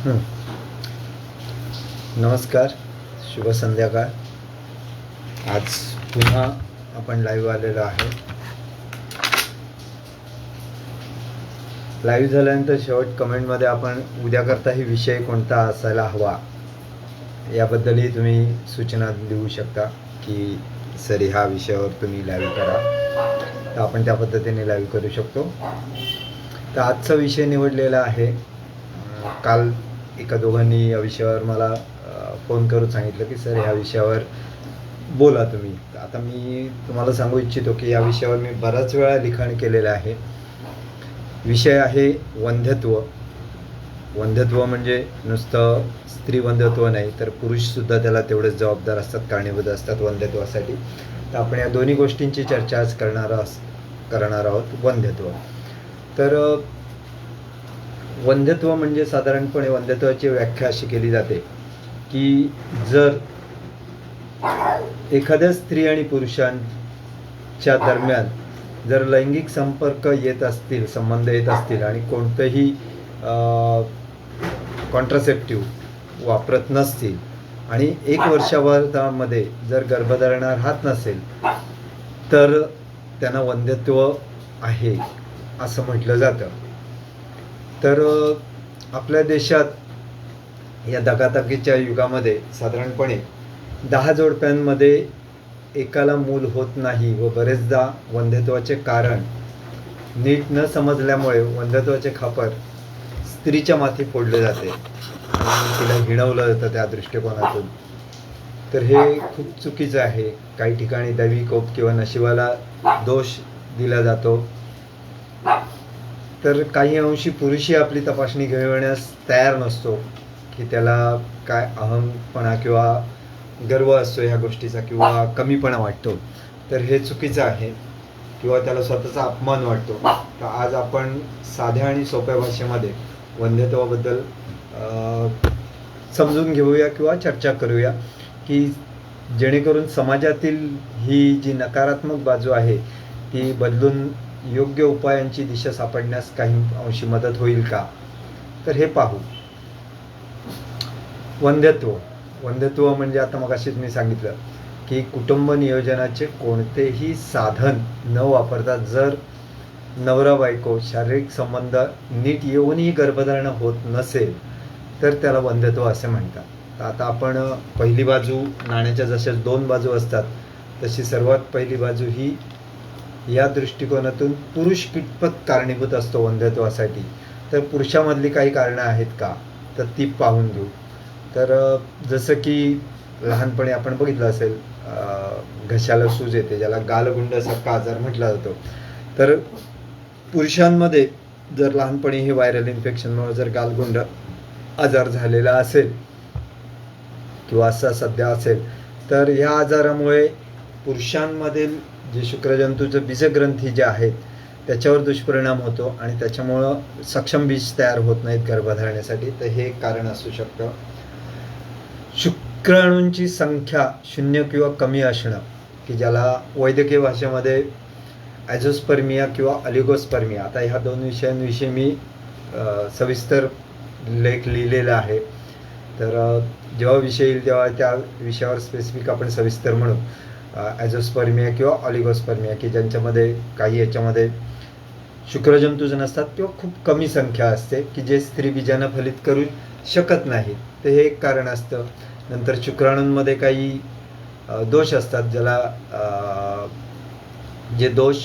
हं. नमस्कार, शुभ संध्याकाळ. आज पुन्हा आपण लाईव्ह आलेलो आहे. लाईव्ह झाल्यानंतर शेवट कमेंटमध्ये आपण उद्याकरताही विषय कोणता असायला हवा याबद्दलही तुम्ही सूचना देऊ शकता की सर ह्या विषयावर तुम्ही लाईव्ह करा, तर आपण त्या पद्धतीने लाईव्ह करू शकतो. तर आजचा विषय निवडलेला आहे. काल एका दोघांनी या विषयावर मला फोन करून सांगितलं की सर ह्या विषयावर बोला तुम्ही. आता मी तुम्हाला सांगू इच्छितो की या विषयावर मी बराच वेळा लिखाण केलेलं आहे. विषय आहे वंध्यत्व. वंध्यत्व म्हणजे नुसतं स्त्री वंध्यत्व नाही, तर पुरुषसुद्धा त्याला तेवढेच जबाबदार असतात, कारणीभूत असतात वंध्यत्वासाठी. तर आपण या दोन्ही गोष्टींची चर्चा आज करणार आहोत. वंध्यत्व. तर वंध्यत्व म्हणजे साधारणपणे वंध्यत्वाची व्याख्या अशी केली जाते की जर एखाद्या स्त्री आणि पुरुषांच्या दरम्यान जर लैंगिक संपर्क येत असतील, संबंध येत असतील आणि कोणतंही कॉन्ट्रासेप्टिव्ह वापरत नसतील आणि 1 वर्षामध्ये जर गर्भधारणा राहत नसेल, तर त्यांना वंध्यत्व आहे असं म्हटलं जातं. तर आपल्या देशात या दगादगीच्या युगामध्ये साधारणपणे 10 जोडप्यांमध्ये एकाला मूल होत नाही व बरेचदा वंध्यत्वाचे कारण नीट न समजल्यामुळे वंध्यत्वाचे खापर स्त्रीच्या माथी फोडले जाते आणि तिला हिणवलं जातं त्या दृष्टिकोनातून. तर हे खूप चुकीचं आहे. काही ठिकाणी दैवी कोप किंवा नशिबाला दोष दिला जातो. तर काही अंशी पुरुषही आपली तपासणी घेण्यास तयार नसतो की त्याला काय अहमपणा किंवा गर्व असतो ह्या गोष्टीचा किंवा कमीपणा वाटतो. तर हे चुकीचं आहे किंवा त्याला स्वतःचा अपमान वाटतो. तर आज आपण साध्या आणि सोप्या भाषेमध्ये वंध्यत्वाबद्दल समजून घेऊया किंवा चर्चा करूया की जेणेकरून समाजातील ही जी नकारात्मक बाजू आहे ती बदलून योग्य उपायांची दिशा सापडण्यास काही अंशी मदत होईल का, तर हे पाहू. वंध्यत्व म्हणजे आता मगाशीच मी सांगितलं की कुटुंब नियोजनाचे कोणतेही साधन न वापरता जर नवरा बायको शारीरिक संबंध नीट येऊनही गर्भधारणा होत नसेल तर त्याला वंध्यत्व असे म्हणतात. तर आता आपण पहिली बाजू नाण्याच्या जशा 2 बाजू असतात तशी सर्वात पहिली बाजू ही या दृष्टिकोनातून पुरुष कितपत कारणीभूत असतो वंध्यत्वासाठी, तर पुरुषामधली काही कारणं आहेत का, तर ती पाहून घेऊ. तर जसं की लहानपणी आपण बघितलं असेल घशाला सूज येते, ज्याला गालगुंड सारखा आजार म्हटला जातो. तर पुरुषांमध्ये जर लहानपणी हे व्हायरल इन्फेक्शनमुळे जर गालगुंड आजार झालेला असेल किंवा असा सध्या असेल, तर ह्या आजारामुळे पुरुषांमधील जे शुक्रजंतूचं बीजग्रंथी जे आहेत त्याच्यावर दुष्परिणाम होतो आणि त्याच्यामुळं सक्षम बीज तयार होत नाहीत गर्भधारणेसाठी. तर हे कारण असू शकतं. शुक्राणूंची संख्या 0 किंवा कमी असणं, की ज्याला वैद्यकीय भाषेमध्ये ॲझोस्पर्मिया किंवा ऑलिगोस्पर्मिया. आता ह्या 2 विषयांविषयी मी सविस्तर लेख लिहिलेला आहे. तर जेव्हा विषय येईल तेव्हा त्या विषयावर स्पेसिफिक आपण सविस्तर म्हणू. ॲझोस्पर्मिया किंवा ऑलिगोस्पर्मिया, की ज्यांच्यामध्ये काही याच्यामध्ये शुक्रजंतूच नसतात किंवा खूप कमी संख्या असते की जे स्त्री बीजानं फलित करू शकत नाहीत. तर हे एक कारण असतं. नंतर शुक्राणूंमध्ये काही दोष असतात, ज्याला जे दोष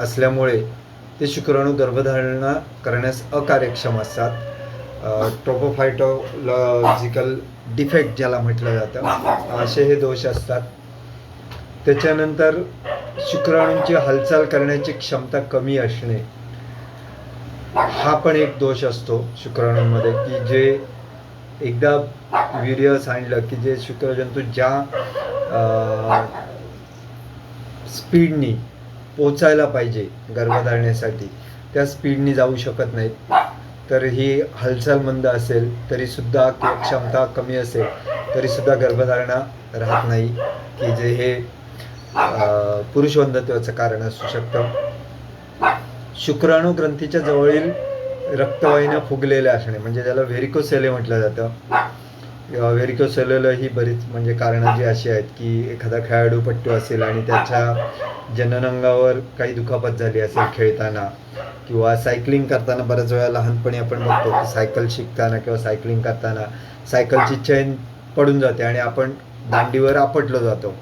असल्यामुळे ते शुक्राणू गर्भधारणा करण्यास अकार्यक्षम असतात. ट्रोपोफायटोलॉजिकल डिफेक्ट ज्याला म्हटलं जातं, असे हे दोष असतात. त्याच्यानंतर शुक्राणूंची हालचाल करण्याची क्षमता कमी असणे हा पण एक दोष असतो शुक्राणूंमध्ये, की जे एकदा वीर्य सांडलं की जे शुक्रजंतू ज्या स्पीडनी पोचायला पाहिजे गर्भधारणेसाठी त्या स्पीडनी जाऊ शकत नाहीत. तर ही हालचाल मंद असेल तरीसुद्धा किंवा क्षमता कमी असेल तरीसुद्धा गर्भधारणा राहत नाही, की जे हे पुरुष वंध्यत्वाचं कारण असू शकतं. शुक्राणू ग्रंथीच्या जवळील रक्तवाहिन्या फुगलेल्या असणे म्हणजे त्याला व्हेरिकोसेले म्हटलं जातं. व्हेरिकोसेलेला ही बरीच म्हणजे कारणं जी अशी आहेत की एखादा खेळाडूपट्टू असेल आणि त्याच्या जननांगावर काही दुखापत झाली असेल खेळताना किंवा सायकलिंग करताना. बऱ्याच वेळा लहानपणी आपण बघतो की सायकल शिकताना किंवा सायकलिंग करताना सायकलची चेन पडून जाते आणि आपण दांडीवर आपटलो जातो.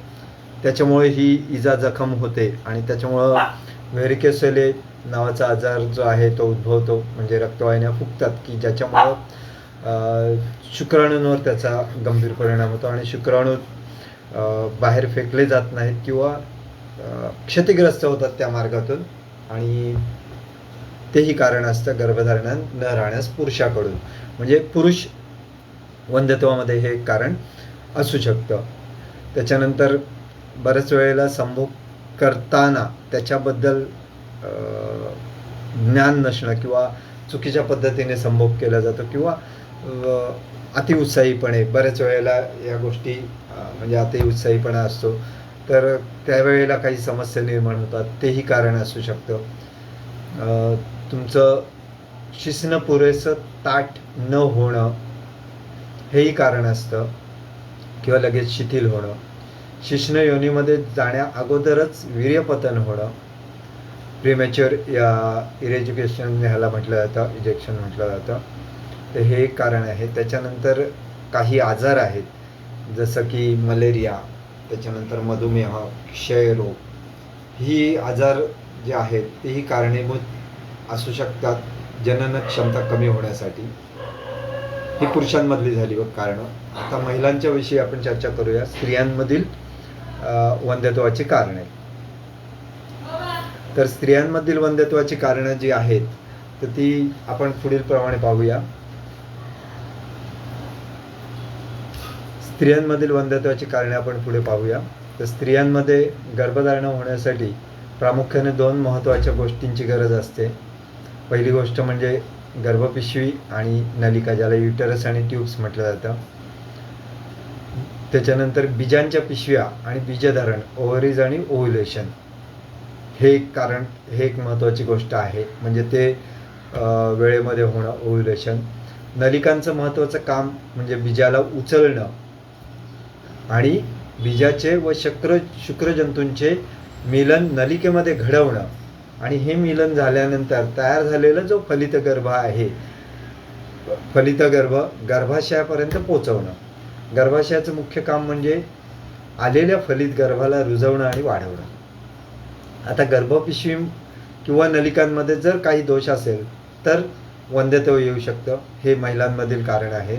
त्याच्यामुळे ही इजा जखम होते आणि त्याच्यामुळं व्हेरिकोसेले नावाचा आजार जो आहे तो उद्भवतो. म्हणजे रक्तवाहिन्या फुगतात की ज्याच्यामुळं शुक्राणूंवर त्याचा गंभीर परिणाम होतो आणि शुक्राणू बाहेर फेकले जात नाहीत किंवा क्षतिग्रस्त होतात त्या मार्गातून आणि तेही कारण असतं गर्भधारणा न राहण्यास पुरुषाकडून. म्हणजे पुरुष वंध्यत्वामध्ये हे कारण असू शकतं. त्याच्यानंतर बऱ्याच वेळेला संभोग करताना त्याच्याबद्दल ज्ञान नसणं किंवा चुकीच्या पद्धतीने संभोग केला जातो किंवा अतिउत्साहीपणे बऱ्याच वेळेला या गोष्टी म्हणजे अतिउत्साहीपणा असतो तर त्यावेळेला काही समस्या निर्माण होतात. तेही कारण असू शकतं. तुमचं शिसणं पुरेसं ताट न होणं हेही कारण असतं किंवा लगेच शिथिल होणं. शिश्न योनीमध्ये जाण्या अगोदरच वीर्यपतन होणं प्रीमॅच्युअर इरेज्युकेशन ह्याला म्हटलं जातं, इजेक्शन म्हटलं जातं. तर हे एक कारण आहे. त्याच्यानंतर काही आजार आहेत जसं की मलेरिया, त्याच्यानंतर मधुमेह, क्षयरोग, ही आजार जे आहेत तेही कारणीभूत असू शकतात जनन क्षमता कमी होण्यासाठी. ही पुरुषांमधली झाली बघ कारणं. आता महिलांच्या विषयी आपण चर्चा करूया. स्त्रियांमधील वंध्यत्वाची कारणे. तर स्त्रियांमधील वंध्यत्वाची कारणं जी आहेत तर ती आपण पुढील प्रमाणे पाहूया. स्त्रियांमधील वंध्यत्वाची कारणे आपण पुढे पाहूया. तर स्त्रियांमध्ये गर्भधारणा होण्यासाठी प्रामुख्याने 2 महत्त्वाच्या गोष्टींची गरज असते. पहिली गोष्ट म्हणजे गर्भपिशवी आणि नलिका, ज्याला युटरस आणि ट्यूब्स म्हटलं जातं. त्याच्यानंतर बीजांच्या पिशव्या आणि बीजधारण, ओव्हरीज आणि ओव्ह्युलेशन, हे एक महत्त्वाची गोष्ट आहे. म्हणजे ते वेळेमध्ये होणं, ओव्ह्युलेशन. नलिकांचं महत्त्वाचं काम म्हणजे बीजाला उचलणं आणि बीजाचे व शुक्रजंतूंचे मिलन नलिकेमध्ये घडवणं आणि हे मिलन झाल्यानंतर तयार झालेला जो फलितगर्भ आहे, फलितगर्भ गर्भाशयापर्यंत पोचवणं. गर्भाशयाचं मुख्य काम म्हणजे आलेल्या फलित गर्भाला रुजवणं आणि वाढवणं. आता गर्भपिशवी किंवा नलिकांमध्ये जर काही दोष असेल तर वंध्यत्व येऊ शकतं. हे महिलांमधील कारण आहे.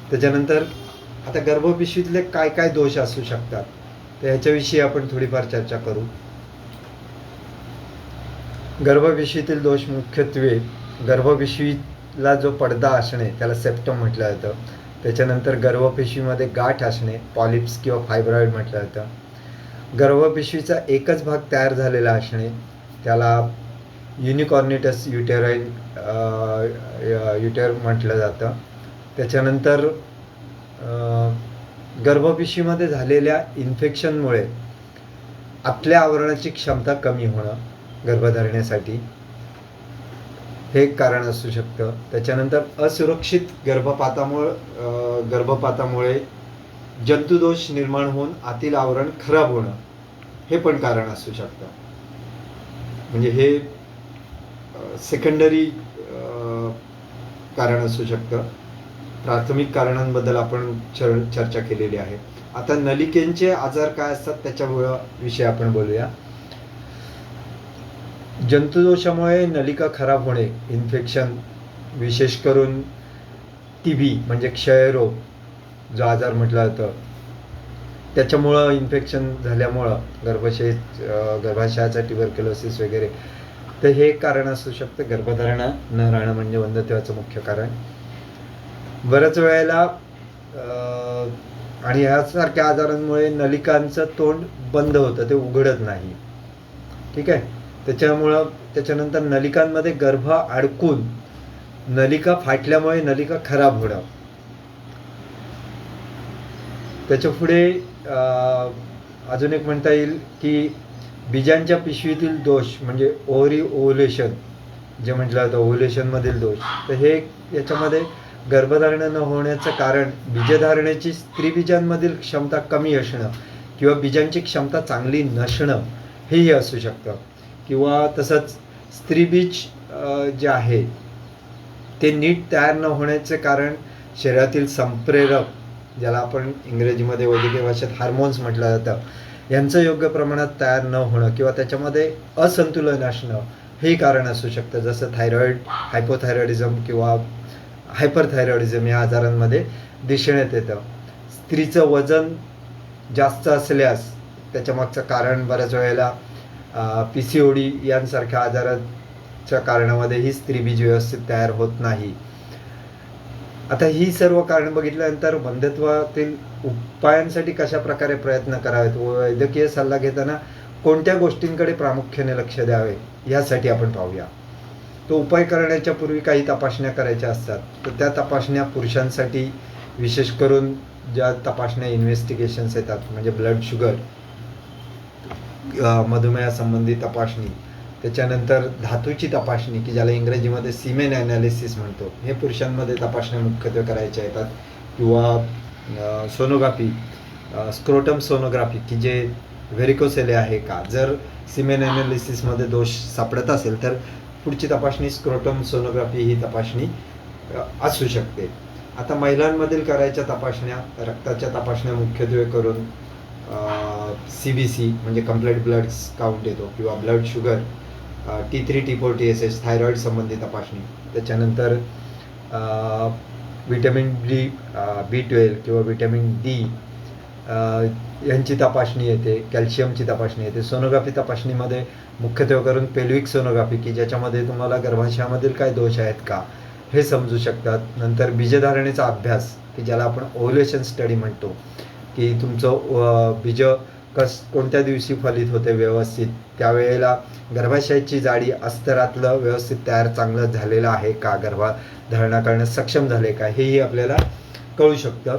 त्याच्यानंतर आता गर्भपिशवीतले काय काय दोष असू शकतात तर ह्याच्याविषयी आपण थोडीफार चर्चा करू. गर्भपिशवीतील दोष मुख्यत्वे गर्भपिशवीला जो पडदा असणे त्याला सेप्टम म्हटलं जातं. त्याच्यानंतर गर्भपिशवीमध्ये गाठ असणे, पॉलिप्स किंवा फायब्रॉइड म्हटलं जातं. गर्भपिशवीचा एकच भाग तयार झालेला असणे त्याला युनिकॉर्निटस युटर म्हटलं जातं. त्याच्यानंतर गर्भपिशवीमध्ये झालेल्या इन्फेक्शनमुळे आतल्या आवरणाची क्षमता कमी होणं गर्भधारणेसाठी, हे एक कारण असू शकतं. त्याच्यानंतर असुरक्षित गर्भपातामुळे जंतुदोष निर्माण होऊन आतील आवरण खराब होणं, हे पण कारण असू शकतं. म्हणजे हे सेकंडरी कारण असू शकतं. प्राथमिक कारणांबद्दल आपण चर्चा केलेली आहे. आता नलिकेंचे आजार काय असतात त्याच्या विषयी आपण बोलूया. जंतुदोषामुळे नलिका खराब होणे, इन्फेक्शन, विशेष करून TB म्हणजे क्षयरोग जो आजार म्हटला जातो, त्याच्यामुळं इन्फेक्शन झाल्यामुळं गर्भाशयाचा ट्युबरक्युलोसिस वगैरे, तर हे एक कारण असू शकतं. गर्भधारणा न राहणं म्हणजे वंध्यत्वाचं मुख्य कारण. बऱ्याच वेळेला आणि ह्यासारख्या आजारांमुळे नलिकांचं तोंड बंद होतं, ते उघडत नाही. ठीक आहे. त्याच्यानंतर नलिकांमध्ये गर्भ अडकून नलिका फाटल्यामुळे नलिका खराब होणं. त्याच्या पुढे अजून एक म्हणता येईल की बीजांच्या पिशवीतील दोष म्हणजे ओव्हरी ओव्ह्युलेशन जे म्हटलं जातं ओव्ह्युलेशनमधील दोष, तर हे याच्यामध्ये गर्भधारणा न होण्याचं कारण बीजधारणेची स्त्रीबीजांमधील क्षमता कमी असणं किंवा बीजांची क्षमता चांगली नसणं हेही असू शकतं. किंवा तसंच स्त्रीबीज जे आहे ते नीट तयार न होण्याचे कारण शरीरातील संप्रेरक, ज्याला आपण इंग्रजीमध्ये वैद्यकीय भाषेत हार्मोन्स म्हटलं जातं, यांचं योग्य प्रमाणात तयार न होणं किंवा त्याच्यामध्ये असंतुलन असणं हे कारण असू शकतं. जसं थायरॉईड, हायपोथायरॉइडिझम किंवा हायपरथायरॉइडिझम या आजारांमध्ये दिसण्यात येतं. स्त्रीचं वजन जास्त असल्यास त्याच्यामागचं कारण बऱ्याच वेळेला PCOD यांसारख्या आजाराच्या कारणामध्ये ही स्त्रीबीज व्यवस्थित तयार होत नाही. आता ही सर्व कारण बघितल्यानंतर वंध्यत्वातील उपायांसाठी कशा प्रकारे प्रयत्न करावेत व वैद्यकीय सल्ला घेताना कोणत्या गोष्टींकडे प्रामुख्याने लक्ष द्यावे यासाठी आपण पाहूया. तो उपाय करण्याच्या पूर्वी काही तपासण्या करायच्या असतात. तर त्या तपासण्या पुरुषांसाठी विशेष करून ज्या तपासण्या इन्व्हेस्टिगेशन्स येतात, म्हणजे ब्लड शुगर, मधुमेहासंबंधी तपासणी, त्याच्यानंतर धातूची तपासणी की ज्याला इंग्रजीमध्ये सीमेन ॲनालिसिस म्हणतो, हे पुरुषांमध्ये तपासण्या मुख्यत्वे करायच्या येतात. किंवा सोनोग्राफी, स्क्रोटम सोनोग्राफी की जे व्हेरिकोसेले आहे का, जर सीमेन ॲनालिसिसमध्ये दोष सापडत असेल तर पुढची तपासणी स्क्रोटम सोनोग्राफी ही तपासणी असू शकते. आता महिलांमधील करायच्या तपासण्या, रक्ताच्या तपासण्या मुख्यत्वे करून CBC म्हणजे कंप्लीट ब्लड काउंट येतो, किंवा blood sugar, T3, T4, TSH thyroid संबंधी तपासणी, त्याच्यानंतर विटॅमिन B12 किंवा विटॅमिन D यांची तपासणी येते, कॅल्शियमची तपासणी येते. सोनोग्राफी तपासणीमध्ये मुख्यत्वे करून पेल्विक सोनोग्राफी की ज्याच्यामध्ये तुम्हाला गर्भाशयामधील काय दोष आहेत का हे समजू शकतात. नंतर बीजधारणेचा अभ्यास की ज्याला आपण ओव्ह्युलेशन स्टडी म्हणतो, की तुमचं बीज कोणत्या दिवशी फलित होते व्यवस्थित, त्यावेळेला गर्भाशयाची जाडी अस्तरातलं व्यवस्थित तयार चांगलं झालेलं आहे का, गर्भधारणा करण्यास सक्षम झाले का, हेही आपल्याला कळू शकतं.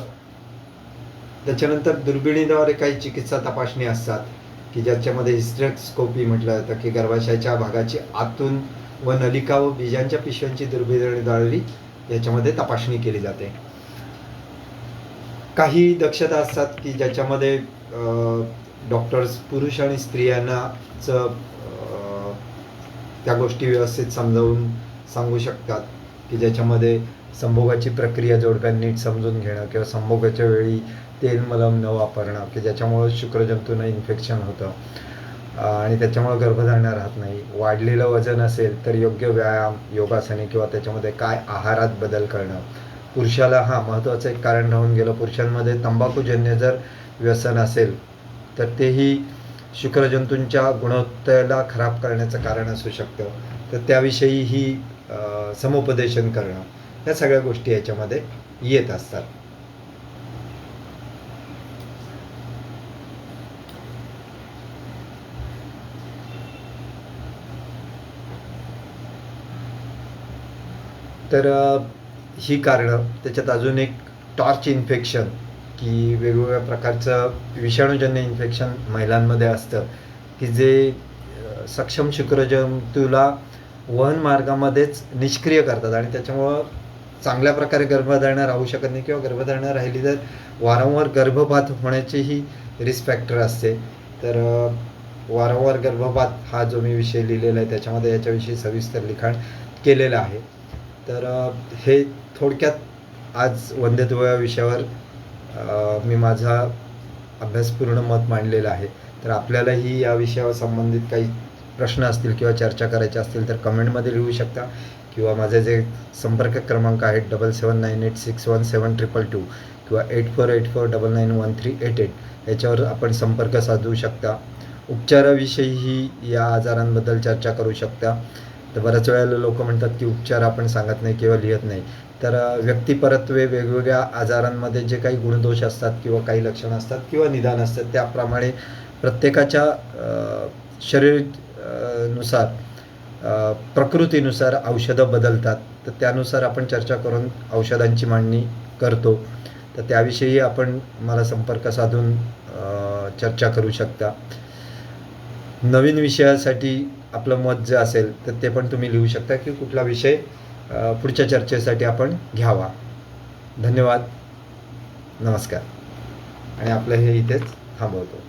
त्याच्यानंतर दुर्बिणीद्वारे काही चिकित्सा तपासणी असतात की ज्याच्यामध्ये हिस्टेरोस्कोपी म्हटलं जातं, की गर्भाशयाच्या भागाची आतून व नलिका व बीजांच्या पिशव्यांची दुर्बिणीद्वारे याच्यामध्ये तपासणी केली जाते. काही दक्षता असतात की ज्याच्यामध्ये डॉक्टर्स पुरुष आणि स्त्रियांनाच त्या गोष्टी व्यवस्थित समजावून सांगू शकतात, की ज्याच्यामध्ये संभोगाची प्रक्रिया जोडप्याने नीट समजून घेणं किंवा संभोगाच्या वेळी तेल मलम न वापरणं की ज्याच्यामुळे शुक्रजंतूंना इन्फेक्शन होतं आणि त्याच्यामुळे गर्भधारणा राहत नाही. वाढलेलं वजन असेल तर योग्य व्यायाम, योगासने किंवा त्याच्यामध्ये काय आहारात बदल करणं. पुरुषाला महत्त्वाचं एक कारण राहून गेलं, पुरुषांमध्ये तंबाखूजन्य जर व्यसन असेल तर तेही शुक्रजंतूंच्या गुणवत्तेला खराब करण्याचं कारण असू शकतं. तर त्याविषयीही समुपदेशन करणं, या सगळ्या गोष्टी याच्यामध्ये येत असतात. तर ही कारणं, त्याच्यात अजून एक टॉर्च इन्फेक्शन की वेगवेगळ्या प्रकारचं विषाणूजन्य इन्फेक्शन महिलांमध्ये असतं की जे सक्षम शुक्रजंतूला वहन मार्गामध्येच निष्क्रिय करतात आणि त्याच्यामुळं चांगल्या प्रकारे गर्भधारणा राहू शकत नाही किंवा गर्भधारणा राहिली तर वारंवार गर्भपात होण्याचीही रिस्क फॅक्टर असते. तर वारंवार गर्भपात हा जो मी विषय लिहिलेला आहे त्याच्यामध्ये याच्याविषयी सविस्तर लिखाण केलेलं आहे. तर हे थोडक्यात आज वंध्यत्व या विषयावर मी माझा अभ्यासपूर्ण मत मांडलेलं आहे. तर आपल्यालाही या विषयावर संबंधित काही प्रश्न असतील किंवा चर्चा करायच्या असतील तर कमेंटमध्ये लिहू शकता किंवा माझे जे संपर्क क्रमांक आहेत 7798617222 किंवा 8484991388 याच्यावर आपण संपर्क साधू शकता. उपचाराविषयीही या आजारांबद्दल चर्चा करू शकता. तर बऱ्याच वेळेला लोक म्हणतात की उपचार आपण सांगत नाही किंवा लिहित नाही. तर व्यक्तिपरत्वे वेगवेगळ्या आजारांमध्ये जे काही गुणदोष असतात किंवा काही लक्षणं असतात किंवा निदान असतात त्याप्रमाणे प्रत्येकाच्या शरीर नुसार प्रकृतीनुसार औषधं बदलतात. तर त्यानुसार आपण चर्चा करून औषधांची मांडणी करतो. तर त्याविषयी आपण मला संपर्क साधून चर्चा करू शकता. नवीन विषयासाठी आपलं मत जे असेल तर ते पण तुम्ही लिहू शकता की कुठला विषय पुढच्या चर्चेसाठी आपण घ्यावा. धन्यवाद. नमस्कार. आणि आपलं हे इथेच थांबवतो.